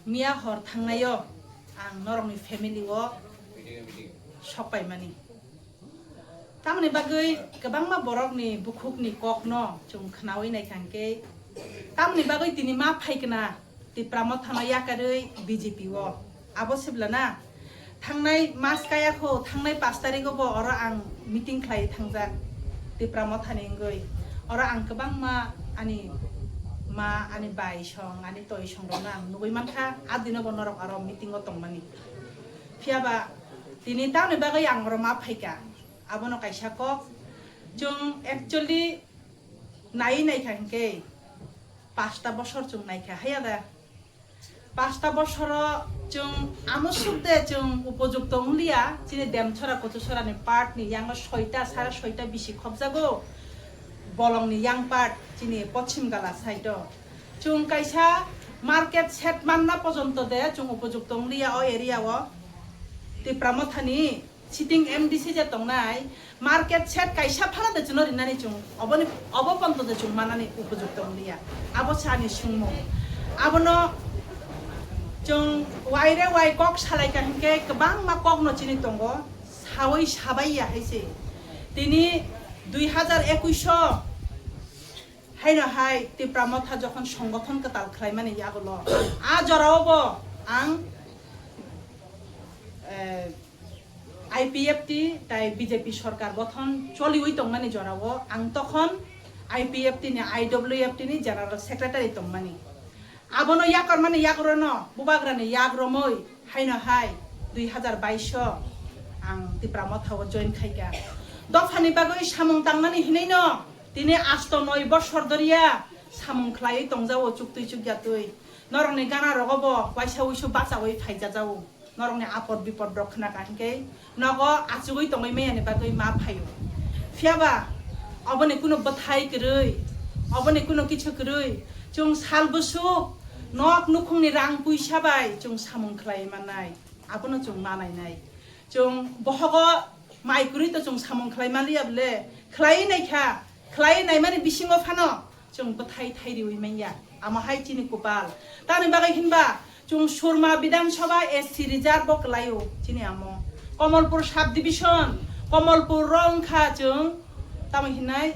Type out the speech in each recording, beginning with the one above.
मिया हर थांनायो आं नरंनि फेमिलि ओ सकबाय मानि तामनि बागै गोबां मा बरकनि बुखुकनि कक न जों खोनावै नायखांके तामनि बागै दिनै मा फायगोना तिप्रामो थाना याकारै बीजेपी ओ आबो सिब्लाना थांनाय मास कायाखौ थांनाय 5 तारिखआवबो अरा आं मिटिं खालाय थांजा तिप्रामो थानेंगै अरा आं गोबां मा आनि बाय सं आनि तय सं रना आं नुबै मानखा आदिनो बनरक आरो मिटिं ओ तंमानि फियाबा दिनै तामनि बागै आं रो मा फायगा आबनो कायसा कक जों एक्चुअली नायखांके 5टा बছর जों नायखा हायादा 5टा बছर जों आमुसुकदे जों उपयुक्त उंलिया जिने देमछरा कचुसरानि पार्टनि यांग 6टा 6:30 बिसि खबजागो बलंनि yang part जिने पश्चिम गाला साइड जों कायसा मार्केट सेट मानना पर्यन्त दे जों उपयुक्त उंलिया ओ एरिया ओ तिप्रामो थानि सिटिंग एमडीसी जे तंनाय मार्केट सेट कायसा फाना दे जुनो रिनानि जों अबो पंत दे जों मानानि उपयुक्त उंलिया आबो सानि सुंमो आबनो जों वाइरे वाइ कक सालायका हिंके गोबां मा कक न चिनि तंगो सावै साबाइया हायसे दिनि 2021 हायनो हाय तिप्रामो था जखन संगठन कताल खालाय माने यागलो आ जरावबो आं आईपीएफटी ताई बीजेपी सरकार गठन चलिवै तंमानि जरावो आं तखन आईपीएफटी नि आईडब्ल्यूएफटी नि जनरल सेक्रेटारि तंमानि आबनो याकर माने यागरो न बुबाग्रानि याग्रमै हायनो हाय 2022 आं तिप्रामो थाव जइन खायगा दफानि बागै सामुं तांनानि हिनै न दिने 8-9 बছর दरिया सामुं खलायै तंजावो चुक्ति चुक्यातै नरंनि गाना रगबो वाइसावैसो बाचावै फायजा जावो नरंनि आपद विपद रखना कांके नगो आचुगै तंगै मैयानि बागै मा फायो फियाबा अबने कुनो बथाय करै अबने कुनो किछु करै जों सालबुसु नक नुखुंनि रां पैसा बाय जों सामुं खलायै मानाय आबनो जों मानायनाय जों बहगो माइकुरि तो जों सामुं खलाय मालियाबले खलायै नायखा खलायै नाय माने बिसिङो फानो जों बथाय थाइरिवै मैया आमाहाय चिनि गोपाल तानि बागै हिनबा जों सुरमा विधानसभा एससी रिजर्व बकलायो चिनि आमो कमलपुर सब डिविजन कमलपुर रंखा जों तामि हिनाय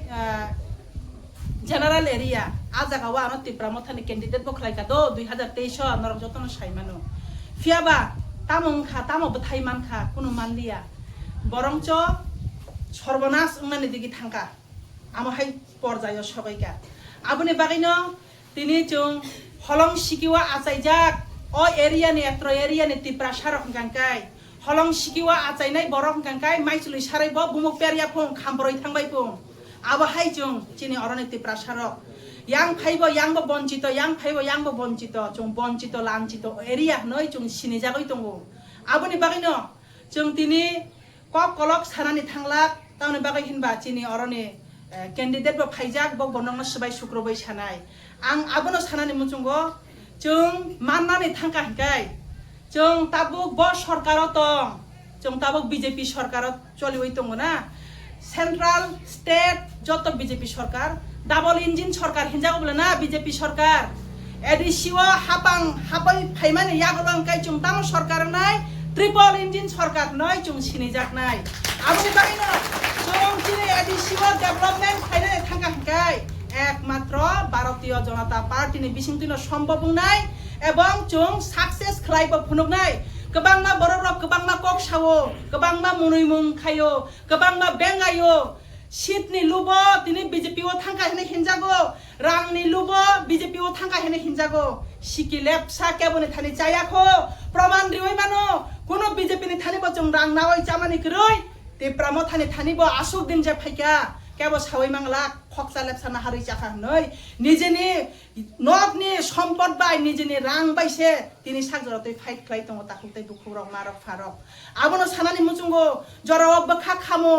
जनरल एरिया आजागावा आनो तिप्रामो थानि कैंडिडेट बखलायका दो 2023 नरक जतन साइमानो फियाबा तामंखा तामो बथाय मानखा कुनु मानलिया बरंच सर्वनाश उंनानि दिगि थांका आमाहाय पर्जायो सबायका आबुनि बागैनो दिनै जों हलं सिकिवा आचाइजाक ओ एरियानि एट्र एरियानि तिप्रा सारक गांकाय हलं सिकिवा आचाइनाय बरक गांकाय माइसुलि सारायबो बुमुक पेरिया फुं खामब्रय थांबाय फुं आबाहाय जों चिनि अरनि तिप्रा सारक yang phaibo yang bo boncito जों boncito लांचितो एरिया नै जों सिनि जागै दंगो आबुनि बागैनो जों दिनै कक कलक सानानि थांला तावनि बागै हिनबा चिनि अरनि कैंडिडेट बो फाइजाक बो बनंग सबाय शुक्रबार सानाय आं आबनो सानानि मुचुंगो जों माननानै थांका हिकाय जों ताबुक ब सरकार दं जों ताबुक बीजेपी सरकार चलिवै दंगोना सेंट्रल स्टेट जत बीजेपी सरकार डाबल इंजिन सरकार हिंजागोब्लाना बीजेपी सरकार एडिसिओ हापां हाबै फाइमाने यागोबां काय जों ताम सरकार नाय ट्रिपल इंजिन सरकार नाय जों सिनि जाकनाय आबुनि बागैनो जों चिनि एडिसिओ डेभलपमेंट फाइने थांका हिकाय एकमात्र भारतीय जनता पार्टी नि बिसिंतिनो सम्भव नाय एवं जों सक्सेस खलायबो फुनुगनाय गोबांमा बररक गोबांमा कक सावो गोबांमा मुनुइमुं खायो गोबांमा बेंगायो सीटनि लुबो दिनै बीजेपी ओ थांका हेने हिनजागो रांनि लुबो बीजेपी ओ थांका हेने हिनजागो सिकी लेपसा केबने थानि जायाखो प्रमाण रिवै मानो कुनो बीजेपी नि थानिबो जों रां नावै जामानि गरै तिप्रामो थानिबो आसुक दिन जे फाइका केबो सावै मांला खक्सा लेपसा ना हारै जाखा नै निजेनि नकनि सम्पद बाय निजेनि रां बायसे दिनै सागजरतै फाइट खलाय दङ ताखुतै दुखुरक मारक फारक आबनो सानानि मुचुंगो जराव बखा खामो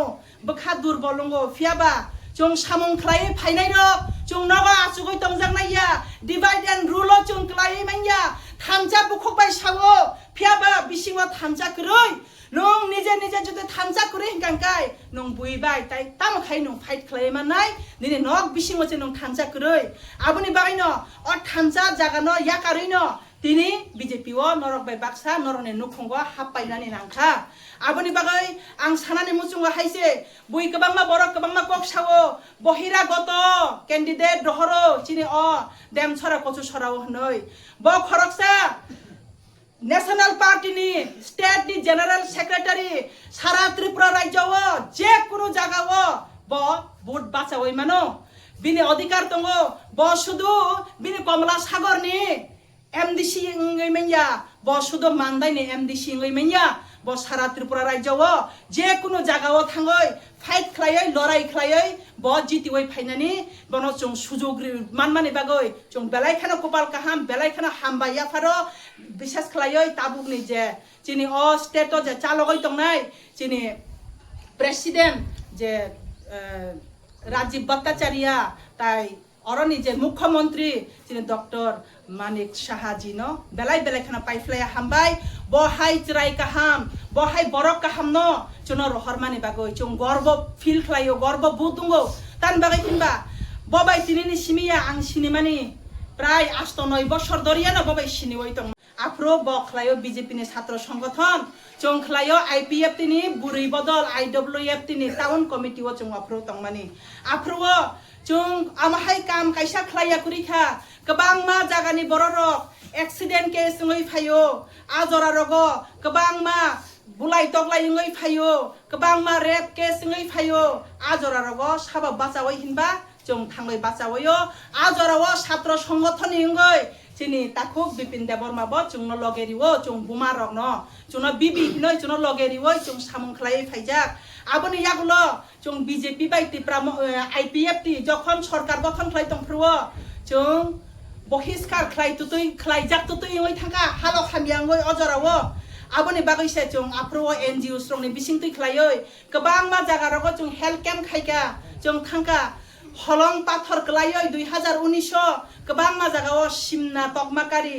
बखा दुरबलंगो फियाबा जों सामुं खलाय फाइनाय र जों नगा आसुगै तंजांनाया डिवाइड एंड रूल जों खलाय माइया थामजा बुखबाय सावो फियाबा बिसिङो थामजा गरै नों निजे निजे जुदि थामजा गरै गांकाय नों बुइबाय ताइ तामखाय नों फाइट खलाय मानाय दिनै नक बिसिङो जे नों थामजा गरै आबुनि बागैनो अ थामजा जागानो याकारिनो दिनै BJP BJP o norok bai baksa norok ni nukhungo happainani nangkha aboni bagai ang sanani muchungo haise bui kabangma borok kabangma kok sawo bohira goto candidate dohoro chini o dem chora kochu sorao hnoi bo khoroksa national party নি state নি general secretary সারা ত্রিপুরা রাজ্য যে কোনো জায়গা ব vote বাঁচাওই মানো বিনি অধিকার দङ ব শুধু বিনি কমলা সাগর নি এমডিসি ইংই মেয়া ব শুধু মানদাই নি এমডিসি ইংই মেয়া ব সারা ত্রিপুরা রাজ্য যে কোনো জায়গা থাঙ্গই ফাইট খালাই লড়াই খালাই ব জিতিওই ফাইনানি বনো চং সুযোগ মানমানি বাগৈ চং বেলাইখানা কপাল কাহাম বেলাইখানা হামবাইয়া ফারো বিশ্বাস খালাই তাবুকনি যে চিনি অ স্টেট যে চালগই দংনাই চিনি প্রেসিডেন্ট যে রাজীব ভট্টাচার্য তাই অরনি যে মুখ্যমন্ত্রী চিনি ডক্টর মানিক সাহাজি ন বেলাই বেলাইখানা পাইফ্লাই হামবাই বহাই চিরাই কাহাম বহাই বরক কাহাম ন চুন রহরমানি বাগৈ চং গর্ব ফিল খালাইও গর্ব বুদুঙ্গ তান বাগৈ কিনবা ববাই তিনিনি সিমিয়া আং সিনেমানি প্রায় 8-9 বছর ধরিয়া ন ববাই সিনিওই দং আফ্রো বখলাইও বিজেপি নি ছাত্র সংগঠন চং খলাইও আইপিএফ তিনি বুড়ি বদল আইডব্লিউএফ তিনি টাউন কমিটি ও চং আফ্রো তংমানি আফ্রো চং আমাহাই কাম কাইসা খলাইয়া কুরিখা गोबां मा जागानि बररक accident case ngoi phayo ajora rogo गोबां मा बुलाय तगलाय ngoi phayo गोबां मा rape case ngoi phayo ajora rogo saba bachawai hinba jong thangloi bachawayo ajora o ছাত্র সংগঠন ngoi chini takuk bipin deborma bo chung logeriwo chung buma rok no chung bibi hinoi chung logeriwo chung samung khlai phaijak aboni yagulo chung BJP bai tipra IPF ti jokhon sarkar gothan khlai tongphruo chung বহিষ্কার খাই তুতুই খাই যাক তুতুই ওই থাকা হালো খামিয়াঙ্গই অজরাও আবনি বাগৈসে চং Afro NGO স্ট্রংনি বিসিং তুই খাইoi गोबां मा জায়গা রগ চং হেলথ ক্যাম্প খাইকা চং থাকা হলং পাথর কলাইoi 2019 गोबां मा জায়গাও সিমনা তকমাকারি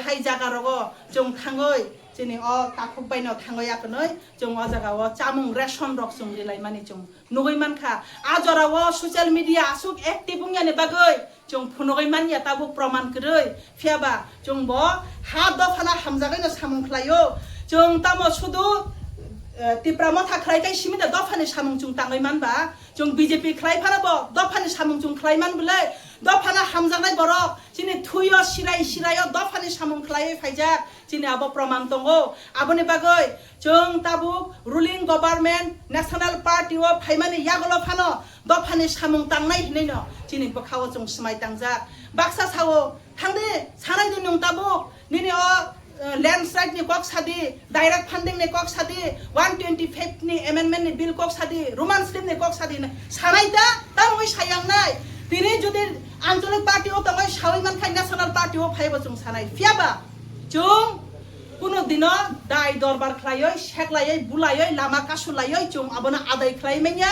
হাই জায়গা রগ চং থাঙ্গই চিনি অ তাকুক বাইনো থাঙ্গই আকনই চং অ জায়গাও চামুং রেশন রক চং রিলাই মানি চং নুগই মানখা আজরাও সোশ্যাল মিডিয়া আসুক অ্যাক্টিভ বুংয়ানি বাগৈ চং ফুনগই মানিয়া তাবুক প্রমাণ করৈ ফিয়াবা চং ব হা দফানা হামজাগৈনো সামুং খলাইও চং তামো শুধু ত্রিপুরা মথা খলাইকাই সিমিদা দফানি সামুং চং তাঙ্গই মানবা চং বিজেপি খলাই ফারাবো দফানি সামুং চং খলাই মান বলে দফানা হামজাগনাই বরক চিনি থুইও সিরাই সিরাইও দফানি সামুং খলাই ফাইজাক চিনি আবো প্রমাণ দঙ্গো আবনি বাগৈ চং তাবুক রুলিং গভর্নমেন্ট ন্যাশনাল পার্টি ও ফাইমানি ইয়াগলো ফানো দফানি সামুং তাংনাই হিনাইনো চিনি বখাও চং সমাই তাংজাক বাক্সা সাও থাংদে সানাই দিনং তাবুক নিনি অ लैंडस्लाइड नि कक सादी डायरेक्ट फंडिंग नि कक सादी 125 नि अमेंडमेंट नि बिल कक सादी रोमान स्लिप नि कक सादी सानाय दा तांगै सायांनाय तिनि जुदि आंचलिक पार्टी ओ तंगै सावै मानखाय नेशनल पार्टी ओ फाइबो जों सानाय फियाबा जों कुनो दिन दाय दरबार खलायै सेकलायै बुलायै लामा कासुलायै जों आबना आदाय खलाय मेया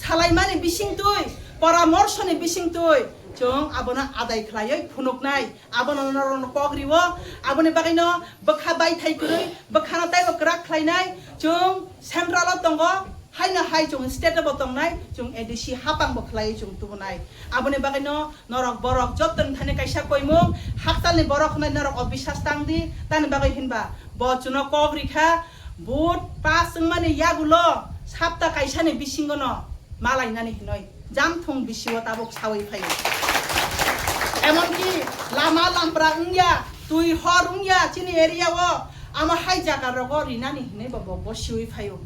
सालायमानि बिसिं तुय परामर्शनि बिसिं तुय जों आबना आदाय खलायै फुनुकनाय आबना नरन कग्रिवो आबनि बागैनो बखा बाय थाइकुरै बखाना ताइबो ग्राक खलायनाय जों सेन्ट्रालाव दंग हायना हाय जों स्टेटआव दंनाय जों एडिसि हापांबो खलायै जों तुबनाय आबनि बागैनो नरक बरक जतन थाने कायसा कयमु हाकतालनि बरक नाय नरक अबिश्वास तांदि तानि बागै हिनबा बचुनो कग्रिखा भोट पास माने यागुलो साप्ता कायसानि बिसिंगनो मालायनानि हिनय জামথং বিশিও তাবক সাওই ফাই এমনকি লামা লামপ্রা উংয়া তুই হর উংয়া চিনি এরিয়াও আমা হাই জায়গা রগ রিনানি হিনে বব বসিওই ফাইও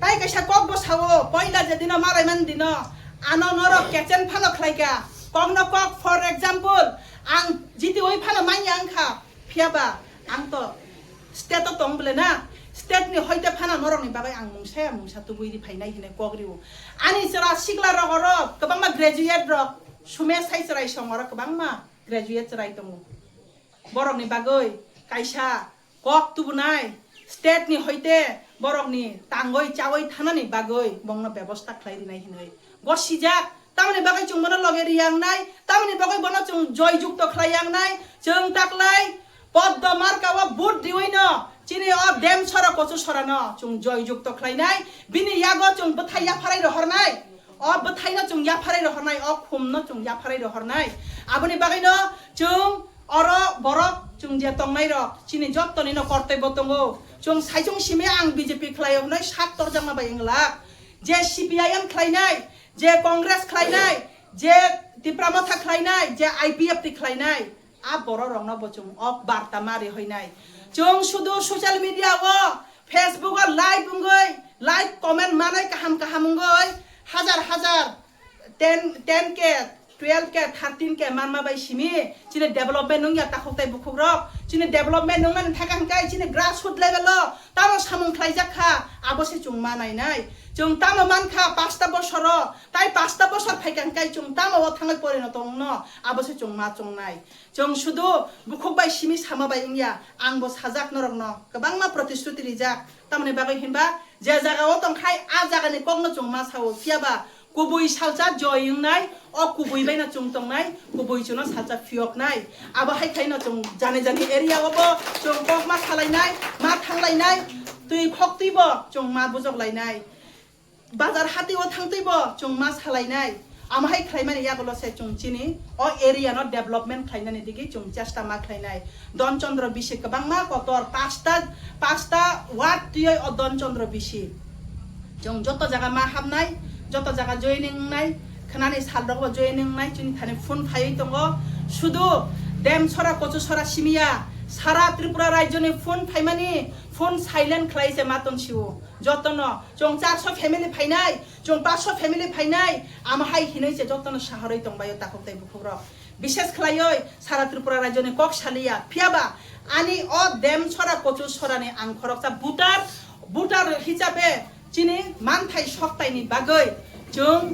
তাই কাইসা কক বসাও পয়লা যেদিন মারাইমান দিন আনো নর কেচেন ফানো খলাইকা কগনো কক ফর एग्जांपल आं जिति ওই ফানো মাইয়া আংখা ফিয়াবা আং তো স্টেটও দং বলে না स्टेट नि होइते फाना नरनि बागै आं मुंसा तो बुइरि फाइनाय हिने कग्रिउ आनि जरा सिगला रगर गोबांमा ग्रेजुएट रक सुमेश साइसराय संगर गोबांमा ग्रेजुएट राय दङ बरकनि बागै कायसा कक तुबुनाय स्टेट नि होइते बरकनि तांगै चावै थानानि बागै बंनो व्यवस्था खलायदिनाय हिनै गसिजाक तामनि बागै जों बनो लगेरियांनाय तामनि बागै बनो जों जययुक्त खलायांनाय जों ताकलाय पद्म मार्कावा बुट दिवैनो चिनि अ डेम सरा कचु सरानो जों जययुक्त खलायनाय बिनि यागो जों बथाया फाराय रहरनाय अ बथायनो जों या फाराय रहरनाय अ खुमनो जों या फाराय रहरनाय आबनि बागैनो जों Oro borok chung dia tong nai rok chini jot to ni no korte botongo chung sai chung sime ang BJP khlayo noi sat tor jang ma bai inglak je CPIM khlainai je Congress khlainai je Tipramotha khlainai je IPF ti khlainai a boro rong no bo chung ok barta mari hoinai chung sudu social media o Facebook o live ungoi like comment manai kaham ungoi হাজার 10k 12k 13k manma bai simi chine development nung ya ta khoktai bukhuk rok chine development nung nan thakang kai chine grassroots level lo tamo samung khlaijak kha abose chung manai nai chung tamo man kha 5 বছর tai 5 বছর phaikang kai chung tamo o thangai porino tong no abose chung ma chung nai chung sudu bukhuk bai simi sama bai ingya angbo sajak norok no kabang ma protishruti rijak tamne bagai hinba je jaga o tong khai a jaga ni kong no chung ma sao fiaba kubui salja joying nai o kubui bai na chung tong nai kubui chuno salja fiok nai aba hai khai na chung jane area obo chung kok ma khalai nai ma thanglai nai tui khok tui bo chung ma bujok lai nai bazar hati o thang tui bo chung ma salai nai ama hai khai mani ya golo se chung chini o area no development khai na ni digi chung chesta ma khai nai don chandra bishi kabang ma kotor pasta wat tui o don chandra bishi chung joto jaga ma hamnai joto jaga joining nai khanani salrok bo joining nai chuni thane phone phai tongo sudu dem sora kochu sora simia sara tripura rajyoni phone phaimani phone silent khlaise maton siu jotono chong 400 family phainai chong 500 family phainai ama hai hinai je jotono saharoi tongbayo takoktai bukhuro বিশেষ khlaioi sara tripura rajyoni kok salia phiaba ani o dem sora kochu sora ni angkhoroksa butar hisabe chini manthai soktai ni bagoi chung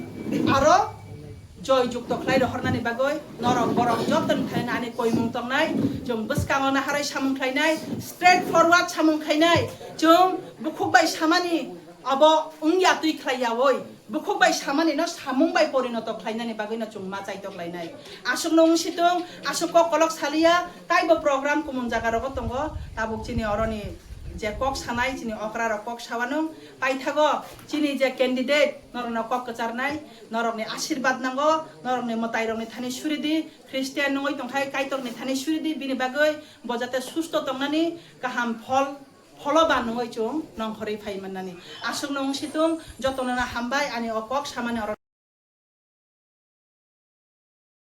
aro joy jukto khlai ro hornani bagoi norok borok joton khaina ani koimung tongnai chung buskang na harai samung khainai straight forward samung khainai chung bukhuk bai samani abo ungya tui khlaiya oi bukhuk bai samani no samung bai porinoto khlainani bagoi na chung ma chaitok lainai asuk nong situng asuk kolok salia taibo program kumun jaga ro tongo tabuk chini oroni je kok sanai chini okra ro kok sawanung paithago chini je candidate norona kok kacharnai norokni ashirwad nango norokni motai rokni thani suridi christian nongoi tongkhai kaitorni thani suridi bini bagoi bojate susto tongnani kaham ফলবান নঙ্গই chung nongkhorei phai manani asuk nong situng jotona hambai ani okok samani